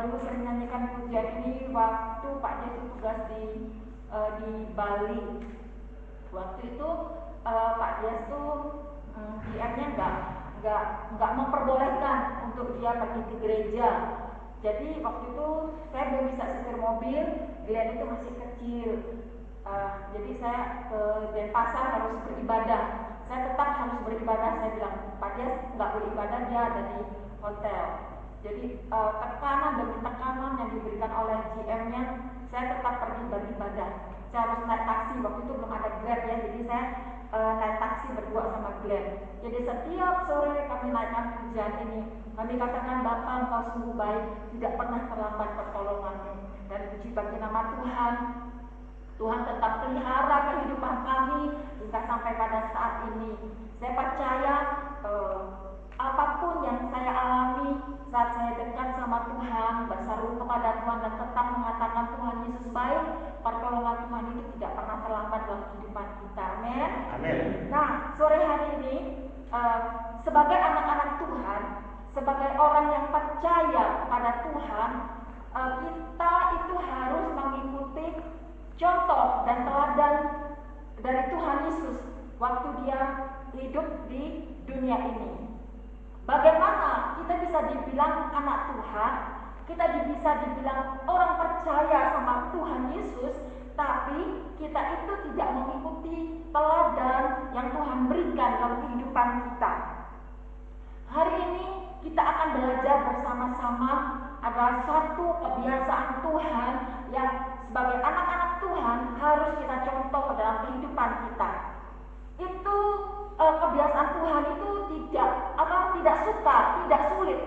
dulu saya menyanyikan pujian ini waktu Pak Des tugas di Bali. Waktu itu Pak Des tuh GM-nya nggak memperbolehkan untuk dia pergi ke gereja. Jadi waktu itu saya belum bisa setir mobil, Glenn itu masih kecil. Jadi saya ke Denpasar harus beribadah. Saya tetap harus beribadah. Saya bilang, Pak Des nggak beribadah, dia ada di hotel. Jadi tekanan demi tekanan yang diberikan oleh GM-nya, saya tetap pergi beribadah. Saya harus naik taksi, waktu itu belum ada Grab ya, jadi saya naik taksi berdua sama Glenn. Jadi setiap sore kami naikkan pujian ini, kami katakan, Bapa Engkau sungguh baik, tidak pernah terlambat pertolongan-Mu. Dan puji bagi nama Tuhan, Tuhan tetap pelihara kehidupan kami hingga sampai pada saat ini. Saya percaya apapun yang saya alami saat saya dekat sama Tuhan, berseru kepada Tuhan dan tetap mengatakan Tuhan Yesus baik, pertolongan Tuhan itu tidak pernah terlambat dalam kehidupan kita. Amin. Amin. Nah, sore hari ini sebagai anak-anak Tuhan, sebagai orang yang percaya kepada Tuhan, kita itu harus mengikuti contoh dan teladan dari Tuhan Yesus waktu dia hidup di dunia ini. Bagaimana kita bisa dibilang anak Tuhan, kita bisa dibilang orang percaya sama Tuhan Yesus, tapi kita itu tidak mengikuti teladan yang Tuhan berikan dalam kehidupan kita. Hari ini kita akan belajar bersama-sama ada satu kebiasaan Tuhan yang sebagai anak-anak Tuhan harus kita contoh dalam kehidupan kita. Itu kebiasaan Tuhan itu tidak sukar, tidak sulit.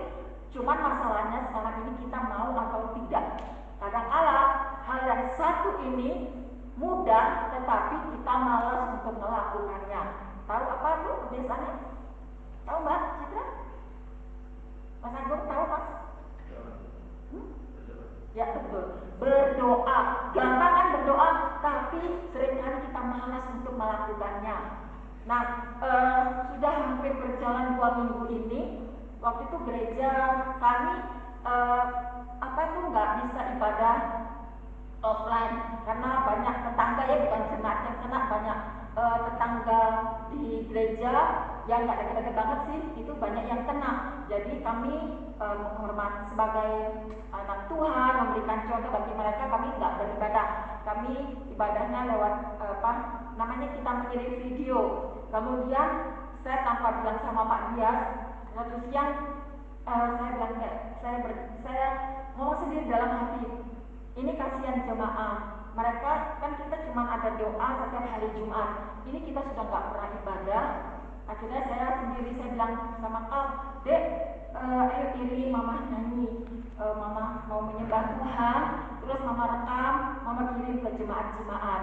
Cuman masalahnya sekarang ini kita mau atau tidak. Kadang-kala hal yang satu ini mudah, tetapi kita malas untuk melakukannya. Tahu apa itu kebiasaannya? Tahu Mbak Citra? Mas Agung tahu Mas? Ya betul. Berdoa. Gampang kan berdoa, tapi seringkali kita malas untuk melakukannya. Nah, sudah hampir berjalan 2 minggu ini. Waktu itu gereja kami nggak bisa ibadah offline karena banyak tetangga, ya bukan jemaat yang kena, banyak tetangga di gereja yang nggak deket-deket banget sih, itu banyak yang kena. Jadi kami menghormati sebagai anak Tuhan, memberikan contoh bagi mereka. Kami nggak beribadah, kami ibadahnya lewat kita mengirim video. Kemudian saya tanpa bilang sama Pak Dias, suatu siang saya bilang saya ngomong sendiri dalam hati, ini kasihan jemaah. Mereka kan kita cuma ada doa setiap hari Jumat. Ini kita sudah nggak pernah ibadah. Akhirnya saya bilang sama Kak, Dek, ayo iringi Mama nyanyi. Mama mau menyembah Tuhan. Terus Mama rekam, Mama kirim ke jemaat-jemaat.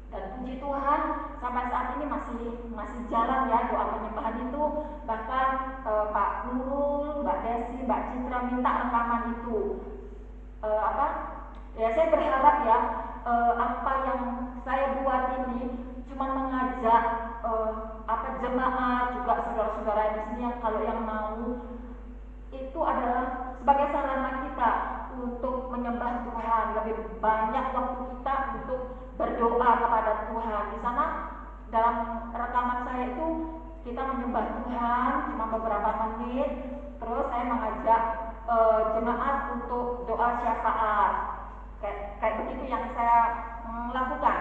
Dan puji Tuhan, sampai saat ini masih jalan ya doa penyembahan itu. Bahkan Pak Nurul, Mbak Desi, Mbak Citra minta rekaman itu. Ya saya berharap ya apa yang saya buat ini cuma mengajak jemaat juga saudara-saudara di sini yang kalau yang mau itu adalah sebagai sarana kita untuk menyembah Tuhan. Lebih banyak waktu kita untuk berdoa kepada Tuhan. Di sana dalam rekaman saya itu kita menyembah Tuhan cuma beberapa menit. Terus saya mengajak jemaat untuk doa syafaat. Kayak begitu yang saya lakukan.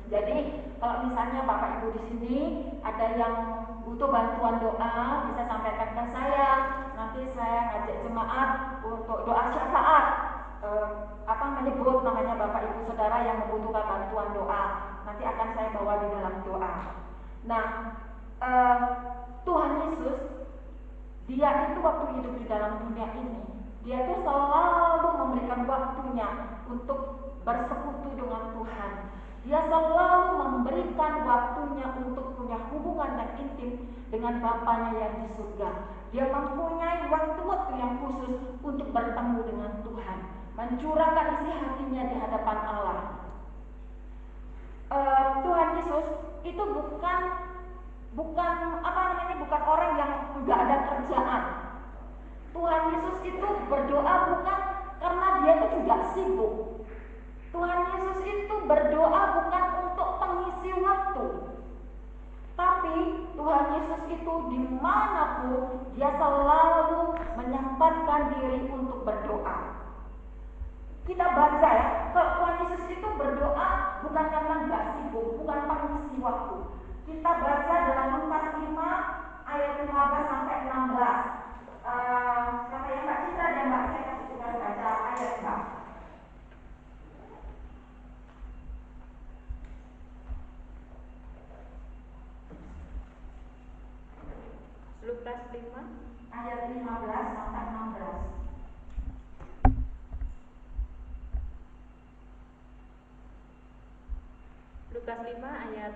Jadi kalau misalnya Bapak Ibu di sini ada yang butuh bantuan doa, bisa sampaikan ke saya. Nanti saya ngajak jemaat untuk doa syafaat. Menyebut namanya Bapak Ibu Saudara yang membutuhkan bantuan doa. Nanti akan saya bawa di dalam doa. Nah, Tuhan Yesus, dia itu waktu hidup di dalam dunia ini, dia itu selalu memberikan waktunya untuk bersekutu dengan Tuhan. Dia selalu memberikan waktunya untuk punya hubungan yang intim dengan Bapanya yang di surga. Dia mempunyai waktu-waktu yang khusus untuk bertemu dengan Tuhan, mencurahkan isi hatinya di hadapan Allah. Tuhan Yesus itu bukan orang yang nggak ada kerjaan. Tuhan Yesus itu berdoa bukan karena dia itu juga sibuk. Tuhan Yesus itu berdoa bukan untuk pengisi waktu. Tapi Tuhan Yesus itu dimanapun dia selalu menyempatkan diri untuk berdoa. Kita baca ya, kalau Tuhan Yesus itu berdoa bukan karena nggak sibuk, bukan pengisi waktu. Kita baca dalam Lukas 5 ayat 15 sampai 16. Siapa yang Mbak Citra dan Mbak Saya sudah baca ayat Mbak. Lukas 5 ayat 15 sampai 16. Lukas 5 ayat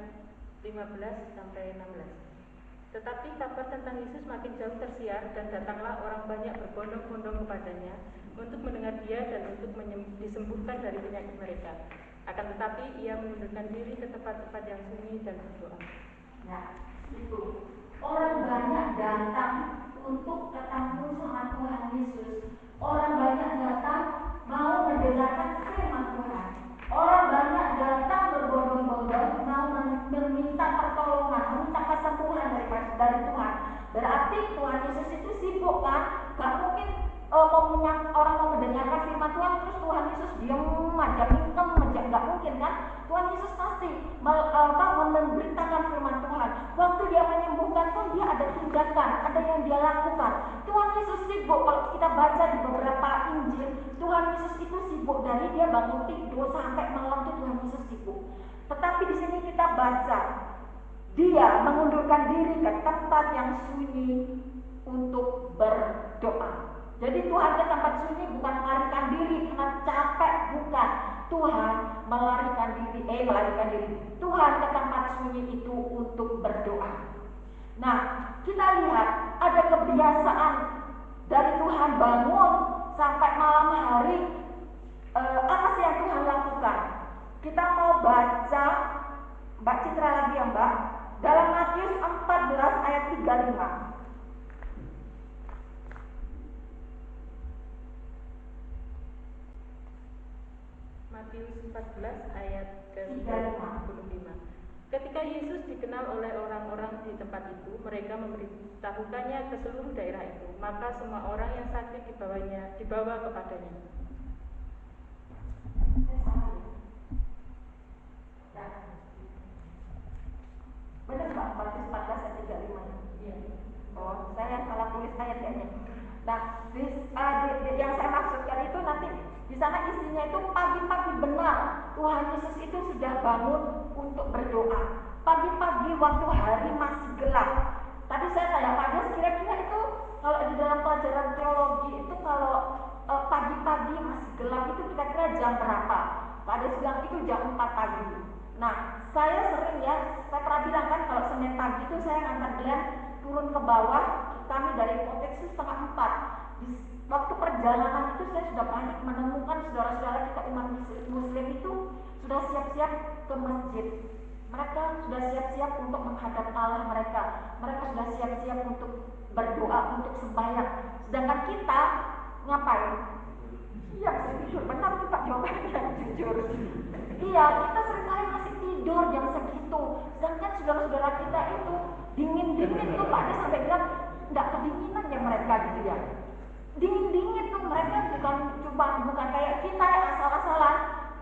15 sampai 16. Tetapi kabar tentang Yesus makin jauh tersiar dan datanglah orang banyak berbondong-bondong kepadanya untuk mendengar dia dan untuk disembuhkan dari penyakit mereka. Akan tetapi ia mengundurkan diri ke tempat-tempat yang sunyi dan berdoa. Nah, itu orang banyak datang untuk ketemu sama Tuhan Yesus. Orang banyak datang mau mendengarkan firman Tuhan. Orang banyak datang berbondong-bondong mau meminta pertolongan, meminta kesembuhan dari Tuhan. Berarti Tuhan Yesus itu sibuk kan? Gak mungkin orang mau mendengarkan firman Tuhan terus Tuhan Yesus diam aja, mingkem aja, gak mungkin kan? Tuhan Yesus pasti memberitakan firman Tuhan. Waktu dia menyembuhkan pun dia ada tindakan, ada yang dia lakukan. Tuhan Yesus sibuk. Kalau kita baca di beberapa Injil, Tuhan Yesus itu sibuk dari dia bangun tidur sampai malam itu Tuhan Yesus sibuk. Tetapi di sini kita baca dia mengundurkan diri ke tempat yang sunyi untuk berdoa. Jadi Tuhan ke tempat sunyi bukan melarikan diri karena capek, bukan. Tuhan melarikan diri. Tuhan ke tempat sunyi itu untuk berdoa. Nah, kita lihat ada kebiasaan dari Tuhan bangun sampai malam hari. Apa sih yang Tuhan lakukan? Kita mau baca Mbak Citra lagi ya Mbak, dalam Matius 14 ayat 35. Matius 14 ayat ke-35. Ketika Yesus dikenal oleh orang-orang di tempat itu, mereka memberitahukannya ke seluruh daerah itu. Maka semua orang yang sakit dibawa kepadanya. Benar Mbak, Matius 14 ayat 35. Iya. Oh, saya salah tulis ayatnya. Nah, yang saya maksudkan itu nanti di sana isinya itu pagi-pagi benar Tuhan Yesus itu sudah bangun untuk berdoa. Pagi-pagi waktu hari masih gelap. Tadi saya tanya Pak Des, kira-kira itu kalau di dalam pelajaran teologi itu kalau pagi-pagi masih gelap itu kira-kira jam berapa? Pak Des bilang itu jam 4 pagi. Nah, saya sering ya, saya pernah bilang kan kalau Senin pagi itu saya ngantar Glenn turun ke bawah, kami dari Kotex itu setengah 4. Waktu perjalanan itu saya sudah panik menemukan saudara-saudara kita umat muslim itu sudah siap-siap ke masjid. Mereka sudah siap-siap untuk menghadap Allah mereka. Mereka sudah siap-siap untuk berdoa, untuk sembahyang. Sedangkan kita ngapain? Iya, bisa tidur. Benar tuh Pak jawabannya yang jujur. Iya, kita seringkali masih tidur jam segitu. Sedangkan saudara-saudara kita itu dingin-dingin tuh Pak dia sampai bilang nggak kedinginan ya mereka gitu ya. Dingin-dingin tuh mereka bukan kayak kita yang asal-asalan.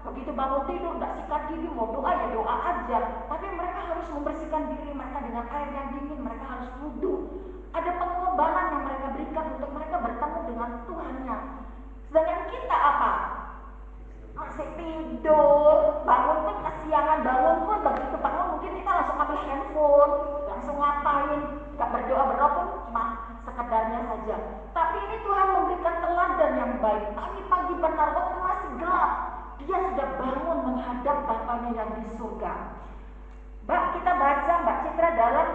Begitu bangun tidur nggak sikat gigi, mau doa ya doa aja. Tapi mereka harus membersihkan diri mereka dengan air yang dingin. Mereka harus wudhu. Ada pengorbanan yang mereka berikan untuk mereka bertemu dengan Tuhannya. Sedangkan kita apa? Masih tidur, bangun pun kesiangan, bangun pun begitu bangun mungkin kita langsung ambil handphone, langsung ngapain, nggak berdoa pun cuma sekedarnya saja. Tapi ini Tuhan memberikan teladan yang baik. Pagi-pagi benar waktu masih gelap, dia sudah bangun menghadap Bapanya yang di surga. Mbak, kita baca Mbak Citra dalam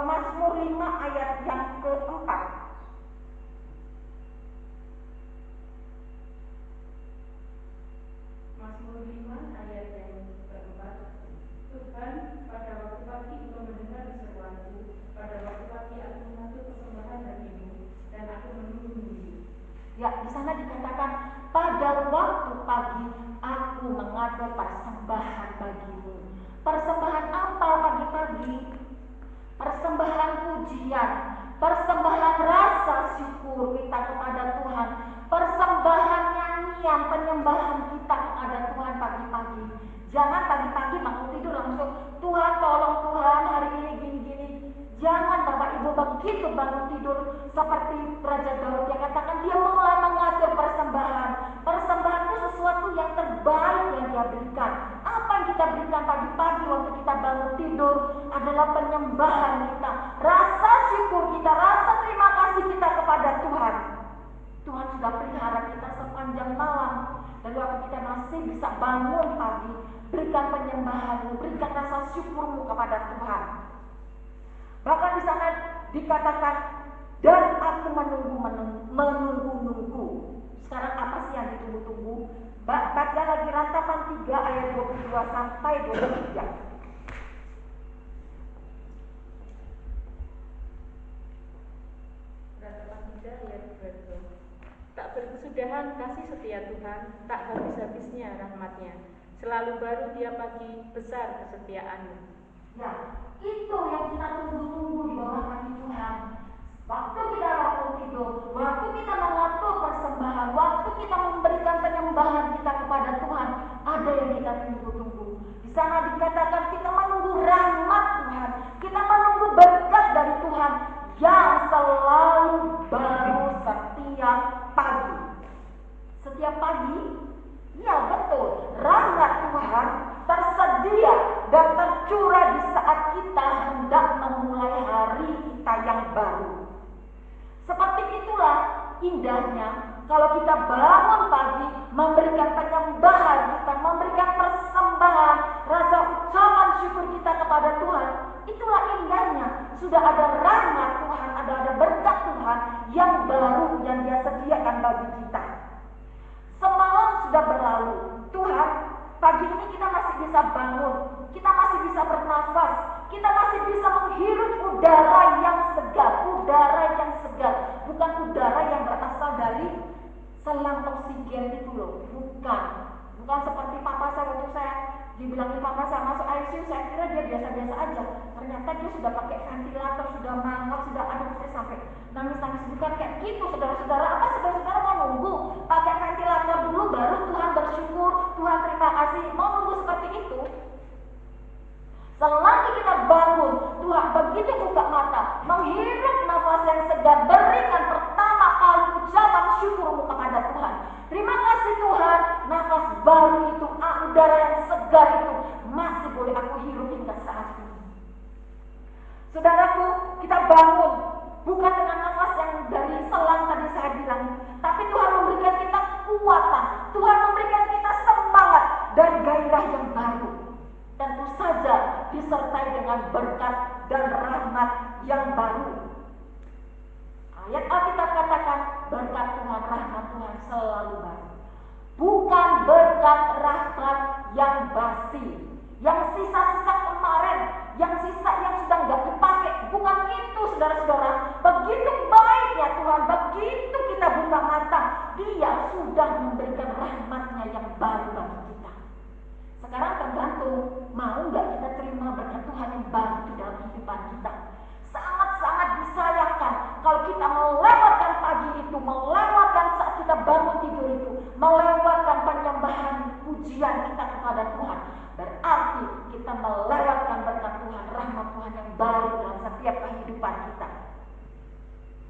Mazmur 5 ayat yang keempat. Mazmur 5 ayat yang keempat. Tuhan, pada waktu pagi Engkau mendengar seruanku, pada waktu pagi aku mengatur persembahan bagimu, dan aku menunggu Persembahan apa pagi-pagi? Persembahan pujian, persembahan rasa syukur kita kepada Tuhan, persembahan nyanyian, penyembahan kita kepada Tuhan pagi-pagi. Jangan pagi-pagi bangun tidur langsung, Tuhan tolong Tuhan hari ini gini-gini. Jangan Bapak Ibu begitu bangun tidur seperti Raja Daud yang katakan dia mulai mengatur persembahan. Persembahan itu sesuatu yang terbaik yang dia berikan. Apa yang kita berikan pagi-pagi waktu kita bangun tidur adalah penyembahan kita, rasa syukur kita, rasa terima kasih kita kepada Tuhan. Tuhan sudah pelihara kita sepanjang malam, dan waktu kita masih bisa bangun pagi, berikan penyembahanmu, berikan rasa syukurmu kepada Tuhan. Bahkan di sana dikatakan, dan aku menunggu. Sekarang apa sih yang ditunggu-tunggu? Baca lagi Ratapan 3 ayat 22 sampai 23. Ratapan 3 ayat 22. Tak berkesudahan kasih setia Tuhan, tak habis-habisnya rahmat-Nya. Selalu baru tiap pagi, besar kesetiaan-Mu. Ya, itu yang kita tunggu-tunggu di bawah kaki Tuhan. Waktu kita bangun tidur, waktu kita mengatur persembahan, waktu kita memberikan penyembahan kita kepada Tuhan, ada yang kita tunggu-tunggu. Di sana dikatakan kita menunggu rahmat Tuhan, kita menunggu berkat dari Tuhan yang selalu baru setiap pagi. Setiap pagi, ya betul, rahmat Tuhan tersedia dan tercurah di saat kita hendak memulai hari kita yang baru. Seperti itulah indahnya kalau kita bangun pagi, memberikan penyembahan kita, memberikan persembahan, rasa ucapan syukur kita kepada Tuhan. Itulah indahnya, sudah ada rahmat Tuhan, ada berkat Tuhan yang baru yang Dia sediakan bagi kita. Semalam sudah berlalu, Tuhan, pagi ini kita masih bisa bangun, kita masih bisa bernafas, kita masih bisa menghirup udara yang segar, bukan udara yang berasal dari selang oksigen itu loh, bukan seperti papa saya waktu saya dibilangin papa saya masuk ICU, saya kira dia biasa-biasa aja, ternyata dia sudah pakai ventilator, sudah mangap, sudah saya sampai nangis-nangis. Bukan kayak gitu saudara-saudara. Apa saudara-saudara mau nunggu pakai ventilator dulu baru Tuhan bersyukur, Tuhan terima kasih, mau nunggu seperti itu? Selagi kita bangun, Tuhan begitu buka mata, menghirup nafas yang segar, berikan pertama kali ucapan syukurmu kepada Tuhan. Terima kasih Tuhan, nafas baru itu, udara yang segar itu masih boleh aku hirup hingga saat ini. Saudaraku, kita bangun bukan dengan nafas yang dari selang tadi saya bilang, tapi Tuhan memberikan kita kekuatan, Tuhan memberikan kita semangat dan gairah yang baru. Tentu saja disertai dengan berkat dan rahmat yang baru. Ayat Alkitab katakan berkat Tuhan, rahmat Tuhan selalu baru. Bukan berkat rahmat yang basi, yang sisa-sisa kemarin, yang sisa yang sudah nggak dipakai. Bukan itu saudara-saudara. Begitu baiknya Tuhan, begitu kita buka mata, Dia sudah memberikan rahmat-Nya yang baru bagi kita. Sekarang tergantung, mau nggak kita terima berkat Tuhan yang baru di dalam kehidupan kita. Sangat-sangat disayangkan kalau kita melewatkan pagi itu, melewatkan saat kita bangun tidur itu, melewatkan penyembahan pujian kita kepada Tuhan. Berarti kita melewatkan berkat Tuhan, rahmat Tuhan yang baru dalam setiap kehidupan kita.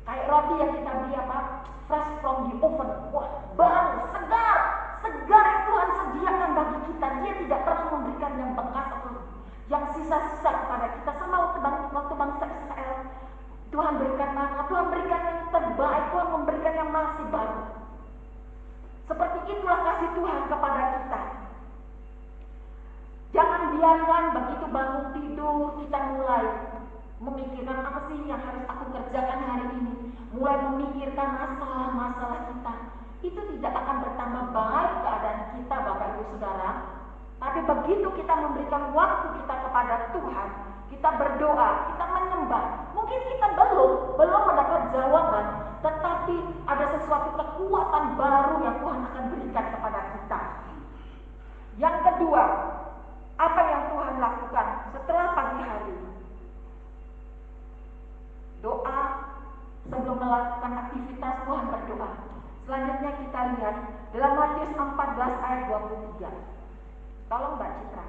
Kayak roti yang kita beli apa? Fresh from the oven. Wah, baru, segar yang Tuhan sediakan bagi kita. Dia tidak pernah memberikan yang bekas atau yang sisa-sisa kepada kita. Sama waktu bangsa Israel, Tuhan berikan mana? Tuhan berikan yang terbaik, Tuhan memberikan yang masih baru. Seperti itulah kasih Tuhan kepada kita. Jangan biarkan begitu bangun tidur kita mulai memikirkan apa sih yang harus aku kerjakan hari ini. Mulai memikirkan masalah-masalah kita. Itu tidak akan bertambah baik keadaan kita, Bapak Ibu Saudara. Tapi begitu kita memberikan waktu kita kepada Tuhan, kita berdoa, kita menyembah, mungkin kita belum mendapat jawaban, tetapi ada sesuatu kekuatan baru yang Tuhan akan berikan kepada kita. Yang kedua, Apa yang Tuhan lakukan setelah pagi hari? Doa. Sebelum melakukan aktivitas, Tuhan berdoa. Selanjutnya kita lihat dalam Matius 14 ayat 23. Tolong Mbak Citra.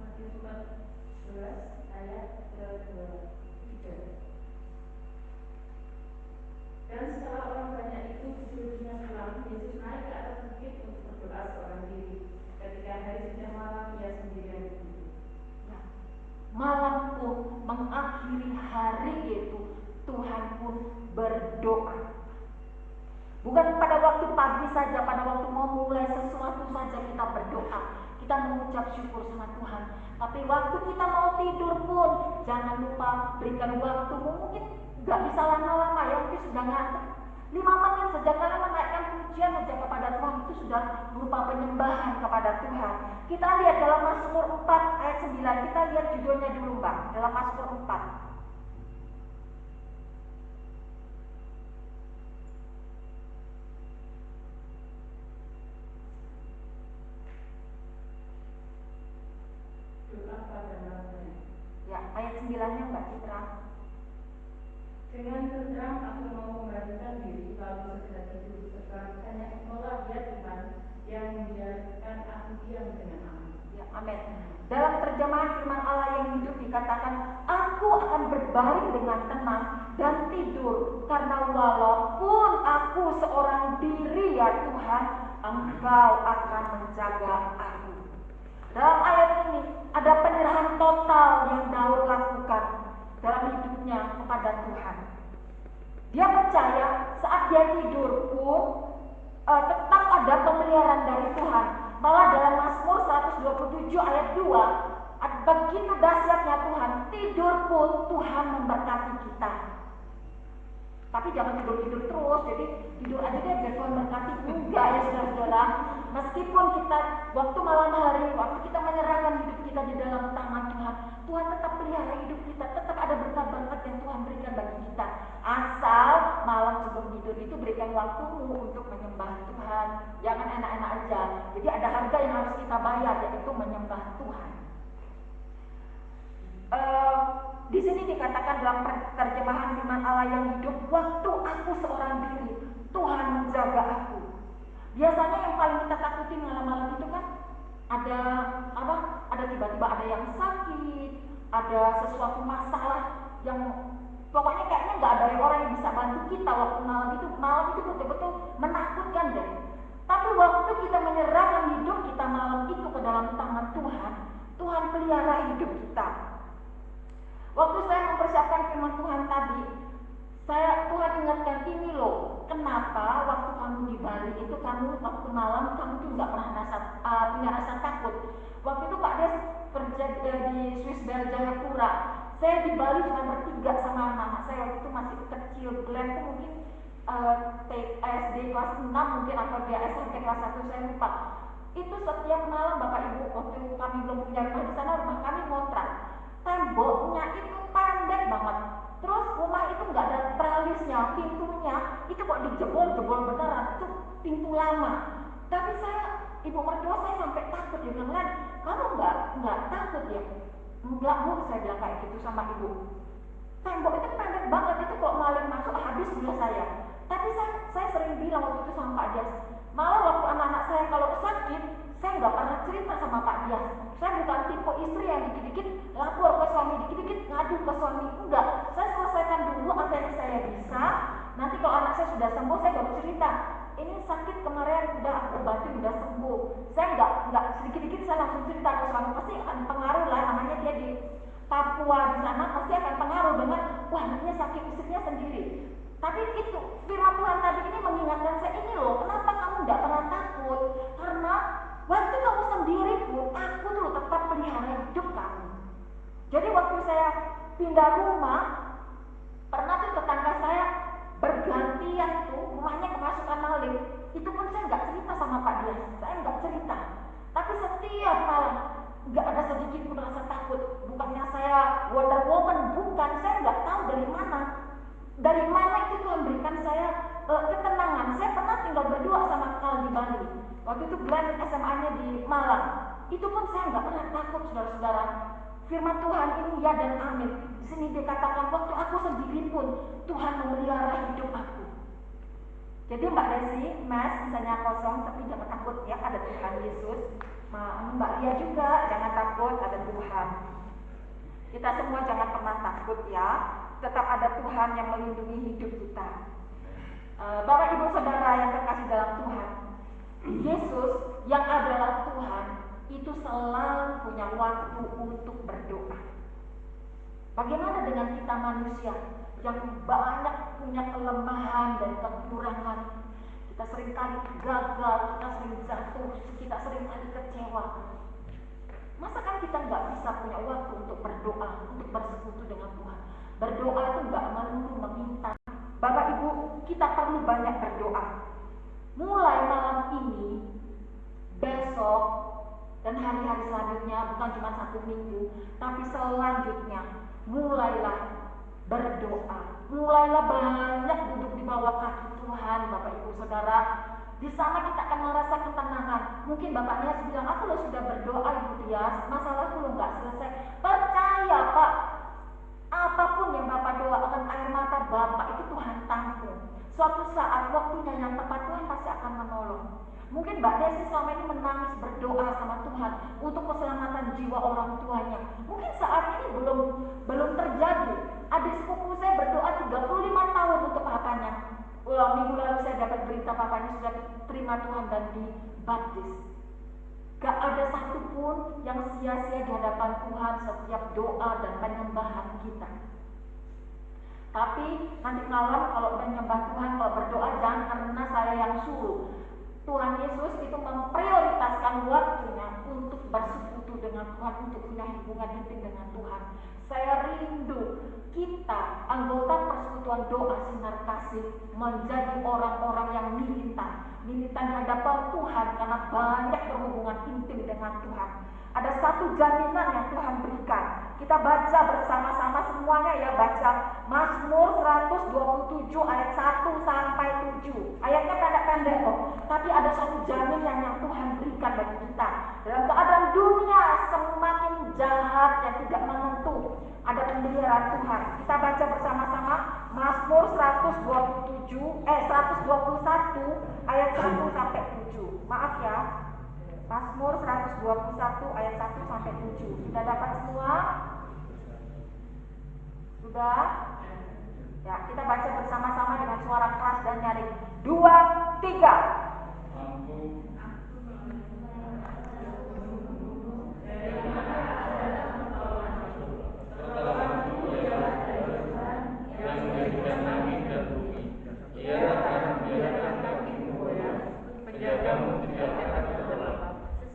Matius 14 ayat 23. Dan setelah orang banyak itu seluruhnya pulang, Yesus naik ke atas bukit untuk berdoa seorang diri. Ketika hari sudah malam, ia sendirian di situ. Malam pun mengakhiri hari itu, Tuhan pun berdoa. Bukan pada waktu pagi saja, pada waktu mau mulai sesuatu saja kita berdoa, kita mengucap syukur sama Tuhan. Tapi waktu kita mau tidur pun jangan lupa berikan waktu. Mungkin gak bisa lama-lama ya, mungkin sudah ngantuk 5 menit saja kalian menaikkan pujian saja kepada Tuhan, itu sudah berupa penyembahan kepada Tuhan. Kita lihat dalam Mazmur 4 ayat 9. Kita lihat judulnya dulu Mbak, dalam Mazmur 4. Ya, ayat 9-nya Mbak Citra. Dengan terang aku mau membalikkan diri, lalu segera tidur, sebab hanya Engkaulah ya Tuhan yang membiarkan aku diam dengan aman. Ya, amin. Dalam terjemahan firman Allah yang hidup dikatakan, aku akan berbaring dengan tenang dan tidur, karena walaupun aku seorang diri ya Tuhan, Engkau akan menjaga aku. Dalam ayat ini ada penyerahan total yang Daud lakukan dalam hidupnya kepada Tuhan. Dia percaya saat dia tidur pun tetap ada pemeliharaan dari Tuhan. Malah dalam Mazmur 127 ayat 2, begitu dahsyatnya Tuhan, tidur pun Tuhan memberkati kita. Tapi jangan tidur-tidur terus, jadi tidur aja deh biar Tuhan berkati. Enggak ya saudara-saudara. Meskipun kita waktu malam hari, waktu kita menyerahkan hidup kita di dalam tangan Tuhan, Tuhan tetap pelihara hidup kita, tetap ada berkat-berkat yang Tuhan berikan bagi kita. Asal malam sebelum tidur itu berikan waktumu untuk menyembah Tuhan. Jangan enak-enak aja. Jadi ada harga yang harus kita bayar, yaitu menyembah Tuhan. Di sini dikatakan dalam terjemahan firman Allah yang hidup, waktu aku seorang diri, Tuhan menjaga aku. Biasanya yang paling kita takuti malam-malam itu kan ada apa? Ada tiba-tiba ada yang sakit, ada sesuatu masalah yang pokoknya kayaknya nggak ada orang yang bisa bantu kita waktu malam itu betul-betul menakutkan deh. Tapi waktu kita menyerahkan hidup kita malam itu ke dalam tangan Tuhan, Tuhan pelihara hidup kita. Waktu saya mempersiapkan firman Tuhan tadi, Tuhan ingatkan ini loh, kenapa waktu kamu di Bali itu kamu waktu malam kamu tuh nggak pernah punya rasa takut. Waktu itu Pak Des kerja di Swiss Bell Jayapura. Saya di Bali cuma bertiga sama anak saya, waktu itu masih kecil. Glenn tuh mungkin SD kelas 6 mungkin, atau dia SMP kelas 1, saya lupa. Itu setiap malam Bapak Ibu, waktu kami belum punya rumah di sana, rumah kami ngontrak. Temboknya itu pendek banget. Terus rumah itu nggak ada tralisnya, pintunya itu kok dijebol-jebol beneran. Itu pintu lama. Tapi ibu mertua saya sampai takut. Dia bilang, kamu nggak takut ya? Enggak Bu, saya bilang kayak gitu sama ibu. Tembok itu pendek banget, itu kok maling masuk habis dia saya. Tapi saya sering bilang waktu itu sama Pak Dias, malah waktu anak-anak saya kalau sakit, saya nggak pernah cerita sama Pak Dias. Saya bukan tipe istri yang dikit-dikit lapor ke suami, dikit-dikit ngadu ke suami. Enggak, saya selesaikan dulu apa yang saya bisa. Nanti kalau anak saya sudah sembuh, saya baru cerita. Ini sakit kemarin udah aku obati, udah sembuh. Saya nggak sedikit-dikit saya langsung cerita ke suami. Pasti akan pengaruh lah, namanya dia di Papua di sana, pasti akan pengaruh dengan wah anaknya sakit, istrinya sendiri. Tapi itu firman Tuhan tadi ini mengingatkan saya, ini loh, kenapa kamu nggak pernah takut? Karena waktu kamu sendiri pun, aku tuh tetap pelihara hidup kamu. Jadi waktu saya pindah rumah, pernah tuh tetangga saya bergantian tuh rumahnya kemasukan maling. Itu pun saya nggak cerita sama Pak Dias, saya nggak cerita. Tapi setiap malam nggak ada sedikit pun rasa takut. Bukannya saya Wonder Woman, bukan. Saya nggak tahu dari mana. Dari mana itu Tuhan berikan saya ketenangan. Saya pernah tinggal berdua sama Kal di Bali. Waktu itu Glenn SMA-nya di Malang. Itu pun saya nggak pernah takut, saudara-saudara. Firman Tuhan ini ya dan amin. Di sini dikatakan waktu aku sendiri pun Tuhan memelihara hidup aku. Jadi Mbak Desi, Mas, misalnya kosong tapi jangan takut ya, ada Tuhan Yesus. Mbak Lia juga jangan takut, ada Tuhan. Kita semua jangan pernah takut ya. Tetap ada Tuhan yang melindungi hidup kita. Bapak Ibu Saudara yang terkasih dalam Tuhan, Yesus yang adalah Tuhan itu selalu punya waktu untuk berdoa. Bagaimana dengan kita manusia yang banyak punya kelemahan dan kekurangan? Kita seringkali gagal, kita sering jatuh, kita seringkali kecewa. Masa kan kita nggak bisa punya waktu untuk berdoa, untuk bersekutu dengan Tuhan? Berdoa itu nggak melulu meminta. Bapak Ibu, kita perlu banyak berdoa. Mulai malam ini, besok, dan hari-hari selanjutnya, bukan cuma 1 minggu, tapi selanjutnya, mulailah berdoa. Mulailah banyak duduk di bawah kaki Tuhan, Bapak Ibu Saudara. Di sana kita akan merasa ketenangan. Mungkin Bapak Nias bilang, aku loh sudah berdoa Ibu Tias, masalahku loh nggak selesai. Percaya Pak, apapun yang Bapak doakan, air mata Bapak itu Tuhan tampung. Suatu saat waktunya yang tepat Tuhan pasti akan menolong. Mungkin Mbak Desi selama ini menangis berdoa sama Tuhan untuk keselamatan jiwa orang tuanya. Mungkin saat ini belum terjadi. Adik sepupu saya berdoa 35 tahun untuk papanya. Minggu lalu saya dapat berita papanya sudah terima Tuhan dan dibaptis. Gak ada satupun yang sia-sia di hadapan Tuhan setiap doa dan penyembahan kita. Tapi nanti malam kalau menyembah Tuhan, kalau berdoa jangan karena saya yang suruh. Tuhan Yesus itu memprioritaskan waktunya untuk bersekutu dengan Tuhan, untuk punya hubungan intim dengan Tuhan. Saya rindu kita anggota persekutuan doa sinar kasih menjadi orang-orang yang militan di hadapan Tuhan karena banyak berhubungan intim dengan Tuhan. Ada satu jaminan yang Tuhan berikan. Kita baca bersama-sama semuanya ya, baca Mazmur 127 ayat 1 sampai 7. Ayatnya pendek-pendek kok, tapi ada satu jaminan yang Tuhan berikan bagi kita. Dalam keadaan dunia semakin jahat yang tidak menentu, ada pemeliharaan Tuhan. Kita baca bersama-sama Mazmur 121 ayat 1 sampai 7. Maaf ya. Mazmur 121 ayat 1 sampai 7. Sudah dapat semua? Sudah? Ya, kita baca bersama-sama dengan suara keras dan nyaring. 2, 3.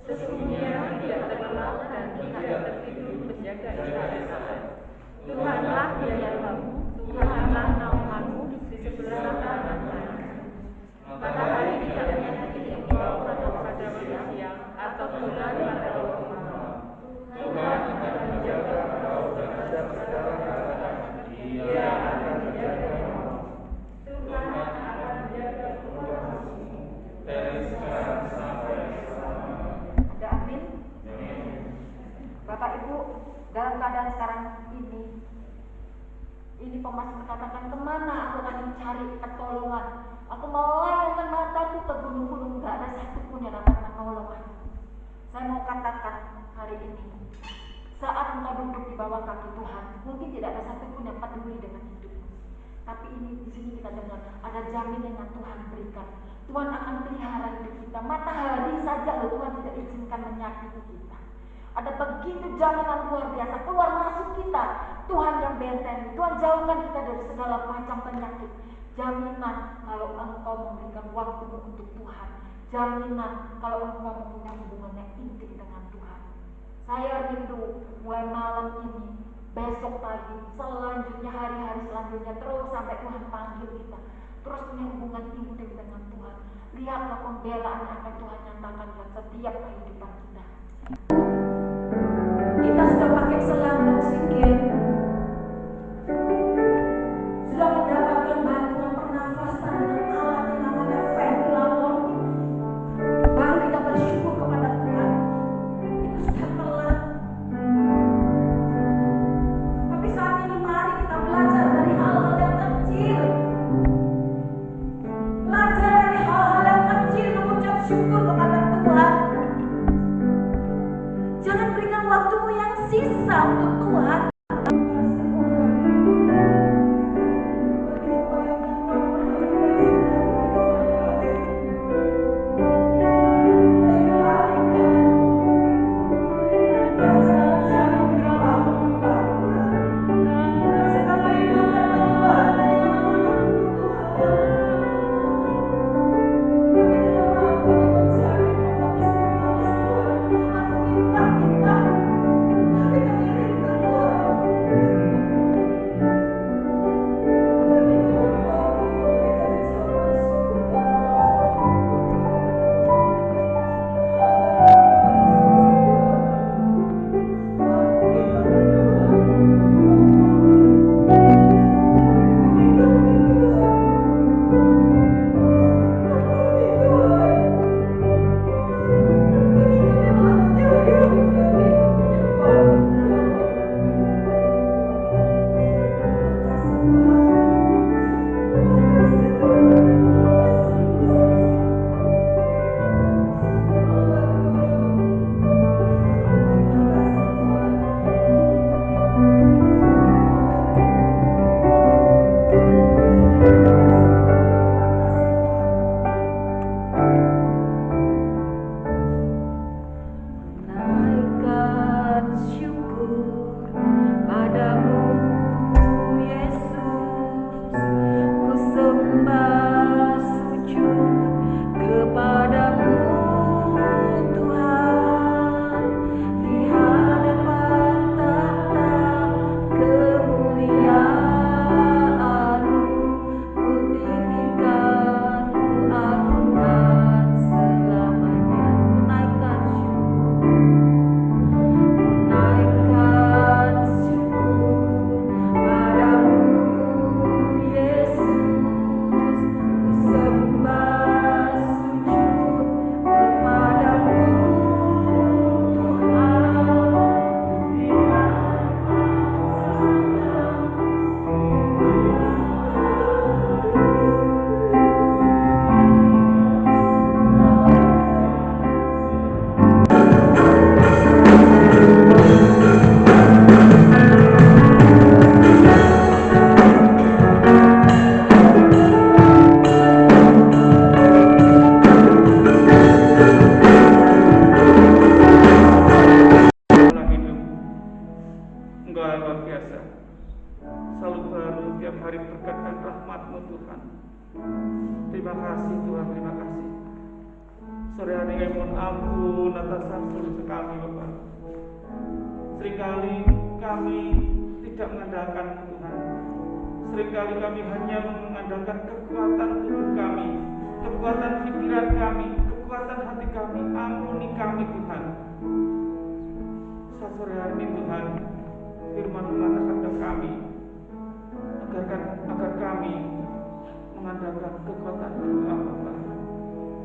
Sesungguhnya tidak terlelap dan tidak tertidur berjaga istana. Tuhanlah biayamu, Tuhanlah naunganmu di sebelah kananmu. Matahari tidak menyakiti engkau pada waktu siang atau bulan pada waktu malam. Tuhan akan menjaga engkau terhadap segala keadaan. Ia akan menjaga engkau. Tuhan akan menjaga keluargamu dari sekarang sampai selamanya. Amin. Bapak Ibu, dalam keadaan sekarang ini pemasmur katakan, kemana aku akan mencari pertolongan? Aku melayangkan mataku ke gunung-gunung, gak ada satupun yang dapat menolong aku. Saya mau katakan hari ini, saat engkau duduk di bawah kaki Tuhan, mungkin tidak ada satupun yang peduli dengan hidupmu. Tapi ini di sini kita dengar ada jaminan yang Tuhan berikan. Tuhan akan pelihara hidup kita. Matahari saja loh Tuhan tidak izinkan menyakiti kita. Ada begitu jaminan luar biasa keluar masuk kita. Tuhan yang bentengi, Tuhan jauhkan kita dari segala macam penyakit. Jaminan kalau engkau memberikan waktu untuk Tuhan. Jaminan kalau engkau mempunyai hubungan yang intim dengan Tuhan. Saya rindu mulai malam ini, besok pagi, selanjutnya hari-hari selanjutnya, terus sampai Tuhan panggil kita. Terus punya hubungan intim dengan Tuhan. Lihatlah pembelaan yang akan Tuhan nyatakan dalam setiap kehidupan kita. Kita sudah pakai selang oksigen, sudah mendapatkan bantuan pernafasan dengan alat yang namanya ventilator. Baru kita kita untuk Tuhan. Sore hari kami mohon ampun atas dosa kami, Bapak. Seringkali kami tidak mengandalkan Tuhan. Seringkali kami hanya mengandalkan kekuatan tubuh kami, kekuatan pikiran kami, kekuatan hati kami. Ampuni kami, Tuhan. Saat sore hari ini, Tuhan, firman mengatakan kepada kami agar kami mengandalkan kekuatan doa, Bapak.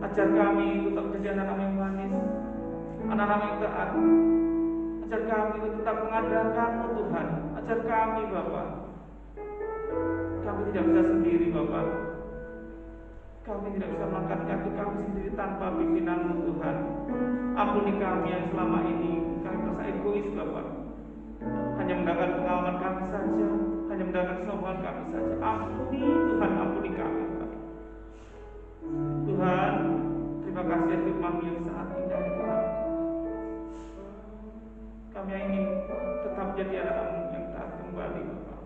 Ajar kami untuk menjadi anak-anak yang manis, anak-anak yang taat. Ajar kami untuk tetap mengandalkan-Mu, Tuhan. Ajar kami, Bapak. Kami tidak bisa sendiri, Bapak. Kami tidak bisa mengangkat kaki kami sendiri tanpa pimpinan-Mu, Tuhan. Ampuni kami yang selama ini kami merasa egois, Bapak. Hanya mendapatkan pengalaman kami saja, hanya mendapatkan kesombongan kami saja. Ampuni, Tuhan, ampuni kami, Bapak. Tuhan, terima kasih atas firman-Mu yang sangat indah, Tuhan. Kami ingin tetap jadi anak-anak-Mu yang taat kembali, Bapak.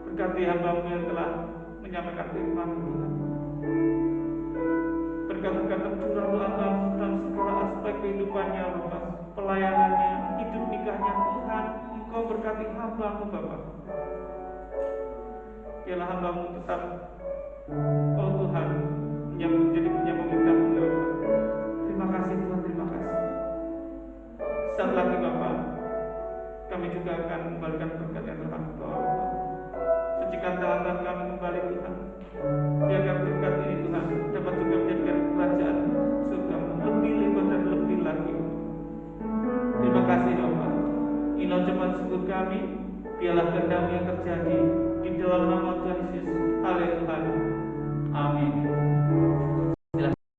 Berkati hamba-Mu yang telah menyampaikan firman-Mu, Tuhan. Berkati doa hamba-Mu dalam segala aspek kehidupannya, Bapak. Pelayanannya, hidup nikahnya, Tuhan. Engkau berkati hamba-Mu, Bapak. Biarlah hamba-Mu tetap, oh Tuhan, menjadi penyambung lidah-Mu, Bapak. Terima kasih, Tuhan, terima kasih. Saat lagi, Bapak, kami juga akan kembalikan berkat yang telah Engkau, Bapak. Sucikan tangan kami kembali, Tuhan. Biarkan berkat ini, Tuhan, dapat juga menjadikan kerajaan surga lebih lebar dan lebih lagi. Terima kasih, Bapak. Ini ucapan syukur kami. Biarlah kehendak-Mu yang terjadi di dalam nama Tuhan Yesus. Haleluya. Amin.